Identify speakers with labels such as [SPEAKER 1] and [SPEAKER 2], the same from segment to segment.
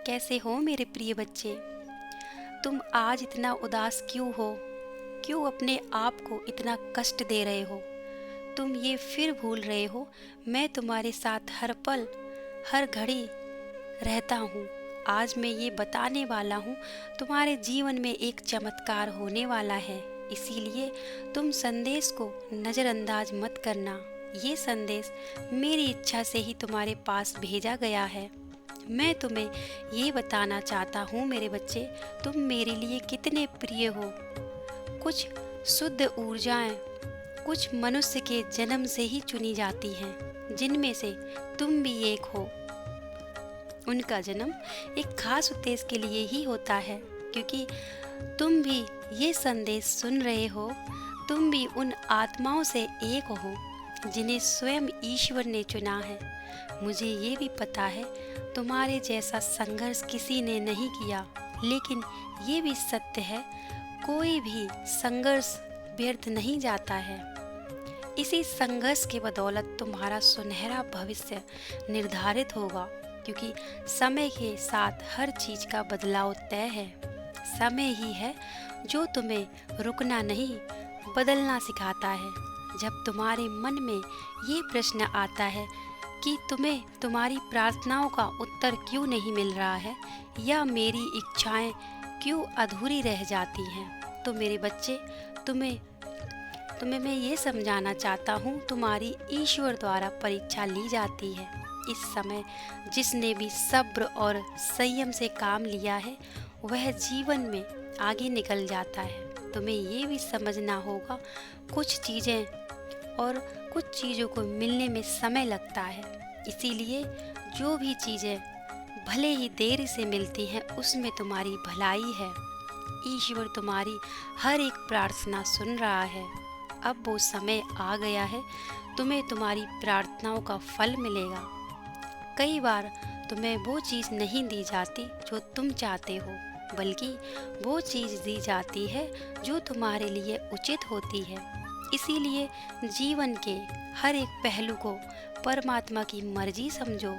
[SPEAKER 1] कैसे हो मेरे प्रिय बच्चे? तुम आज इतना उदास क्यों हो? क्यों अपने आप को इतना कष्ट दे रहे हो? तुम ये फिर भूल रहे हो मैं तुम्हारे साथ हर पल, हर घड़ी रहता हूँ। आज मैं ये बताने वाला हूँ तुम्हारे जीवन में एक चमत्कार होने वाला है। इसीलिए तुम संदेश को नज़रअंदाज मत करना। ये संदेश मेरी इच्छा से ही तुम्हारे पास भेजा गया है। मैं तुम्हें ये बताना चाहता हूँ मेरे बच्चे, तुम मेरे लिए कितने प्रिय हो। कुछ शुद्ध ऊर्जाएं कुछ मनुष्य के जन्म से ही चुनी जाती हैं, जिनमें से तुम भी एक हो। उनका जन्म एक खास उद्देश्य के लिए ही होता है, क्योंकि तुम भी ये संदेश सुन रहे हो। तुम भी उन आत्माओं से एक हो जिन्हें स्वयं ईश्वर ने चुना है। मुझे ये भी पता है तुम्हारे जैसा संघर्ष किसी ने नहीं किया, लेकिन ये भी सत्य है कोई भी संघर्ष व्यर्थ नहीं जाता है। इसी संघर्ष के बदौलत तुम्हारा सुनहरा भविष्य निर्धारित होगा, क्योंकि समय के साथ हर चीज का बदलाव तय है। समय ही है जो तुम्हें रुकना नहीं, बदलना सिखाता है। जब तुम्हारे मन में ये प्रश्न आता है कि तुम्हें तुम्हारी प्रार्थनाओं का उत्तर क्यों नहीं मिल रहा है, या मेरी इच्छाएं क्यों अधूरी रह जाती हैं, तो मेरे बच्चे तुम्हें मैं ये समझाना चाहता हूँ, तुम्हारी ईश्वर द्वारा परीक्षा ली जाती है। इस समय जिसने भी सब्र और संयम से काम लिया है, वह जीवन में आगे निकल जाता है। तुम्हें ये भी समझना होगा कुछ चीज़ों को मिलने में समय लगता है। इसीलिए जो भी चीज़ें भले ही देर से मिलती हैं, उसमें तुम्हारी भलाई है। ईश्वर तुम्हारी हर एक प्रार्थना सुन रहा है। अब वो समय आ गया है, तुम्हें तुम्हारी प्रार्थनाओं का फल मिलेगा। कई बार तुम्हें वो चीज़ नहीं दी जाती जो तुम चाहते हो, बल्कि वो चीज़ दी जाती है जो तुम्हारे लिए उचित होती है। इसीलिए जीवन के हर एक पहलू को परमात्मा की मर्जी समझो।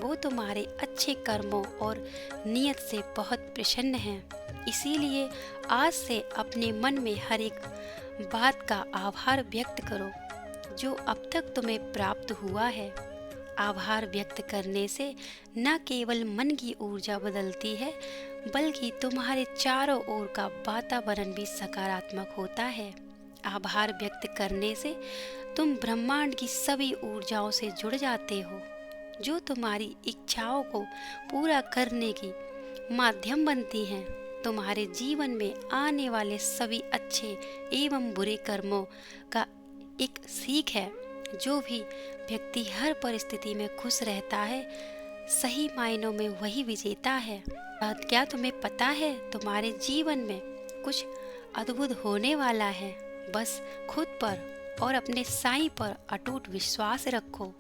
[SPEAKER 1] वो तुम्हारे अच्छे कर्मों और नियत से बहुत प्रसन्न हैं। इसीलिए आज से अपने मन में हर एक बात का आभार व्यक्त करो जो अब तक तुम्हें प्राप्त हुआ है। आभार व्यक्त करने से न केवल मन की ऊर्जा बदलती है, बल्कि तुम्हारे चारों ओर का वातावरण भी सकारात्मक होता है। आभार व्यक्त करने से तुम ब्रह्मांड की सभी ऊर्जाओं से जुड़ जाते हो, जो तुम्हारी इच्छाओं को पूरा करने की माध्यम बनती हैं। तुम्हारे जीवन में आने वाले सभी अच्छे एवं बुरे कर्मों का एक सीख है। जो भी व्यक्ति हर परिस्थिति में खुश रहता है, सही मायनों में वही विजेता है। क्या तुम्हें पता है तुम्हारे जीवन में कुछ अद्भुत होने वाला है? बस खुद पर और अपने साईं पर अटूट विश्वास रखो,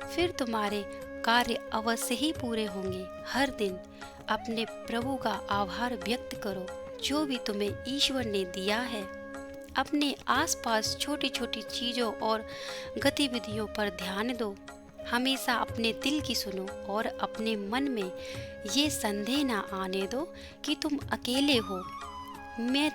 [SPEAKER 1] फिर तुम्हारे कार्य अवश्य ही पूरे होंगे। हर दिन अपने प्रभु का आभार व्यक्त करो जो भी तुम्हें ईश्वर ने दिया है। अपने आसपास छोटी छोटी चीज़ों और गतिविधियों पर ध्यान दो। हमेशा अपने दिल की सुनो और अपने मन में ये संदेह ना आने दो कि तुम अकेले हो। मैं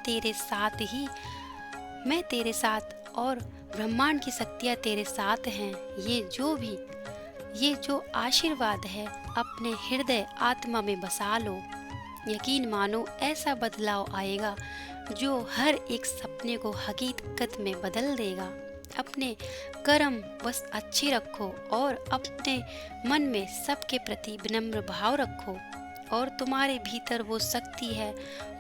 [SPEAKER 1] तेरे साथ और ब्रह्मांड की शक्तियाँ तेरे साथ हैं। ये जो आशीर्वाद है अपने हृदय आत्मा में बसा लो। यकीन मानो ऐसा बदलाव आएगा जो हर एक सपने को हकीकत में बदल देगा। अपने कर्म बस अच्छे रखो और अपने मन में सबके प्रति विनम्र भाव रखो, और तुम्हारे भीतर वो शक्ति है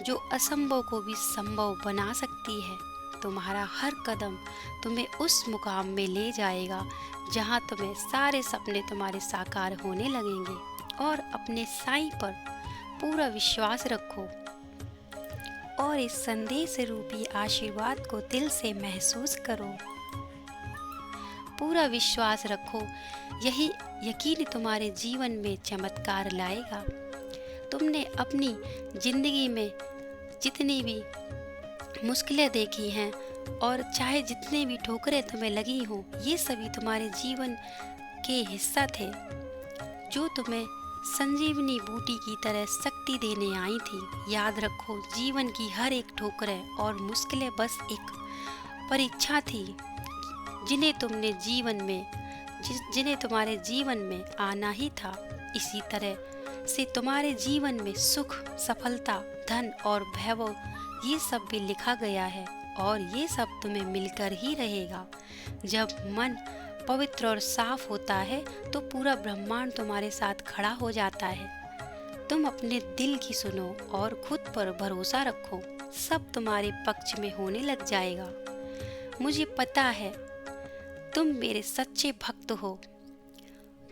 [SPEAKER 1] जो असंभव को भी संभव बना सकती है। तुम्हारा हर कदम तुम्हें उस मुकाम में ले जाएगा जहाँ तुम्हें सारे सपने तुम्हारे साकार होने लगेंगे। और अपने साईं पर पूरा विश्वास रखो और इस संदेश रूपी आशीर्वाद को दिल से महसूस करो। पूरा विश्वास रखो, यही यकीन तुम्हारे जीवन में चमत्कार लाएगा। तुमने अपनी जिंदगी में जितनी भी मुश्किलें देखी हैं और चाहे जितने भी ठोकरें तुम्हें लगी हों, ये सभी तुम्हारे जीवन के हिस्सा थे जो तुम्हें संजीवनी बूटी की तरह शक्ति देने आई थी। याद रखो, जीवन की हर एक ठोकरें और मुश्किलें बस एक परीक्षा थी, जिन्हें तुम्हारे जीवन में आना ही था। इसी तरह से तुम्हारे जीवन में सुख, सफलता, धन और वैभव, ये सब भी लिखा गया है और ये सब तुम्हें मिलकर ही रहेगा। जब मन पवित्र और साफ होता है तो पूरा ब्रह्मांड तुम्हारे साथ खड़ा हो जाता है। तुम अपने दिल की सुनो और खुद पर भरोसा रखो, सब तुम्हारे पक्ष में होने लग जाएगा। मुझे पता है तुम मेरे सच्चे भक्त हो,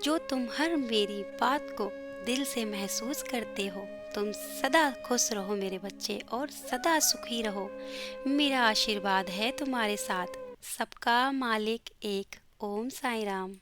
[SPEAKER 1] जो तुम हर मेरी बात को दिल से महसूस करते हो। तुम सदा खुश रहो मेरे बच्चे, और सदा सुखी रहो। मेरा आशीर्वाद है तुम्हारे साथ। सबका मालिक एक। ओम साई राम।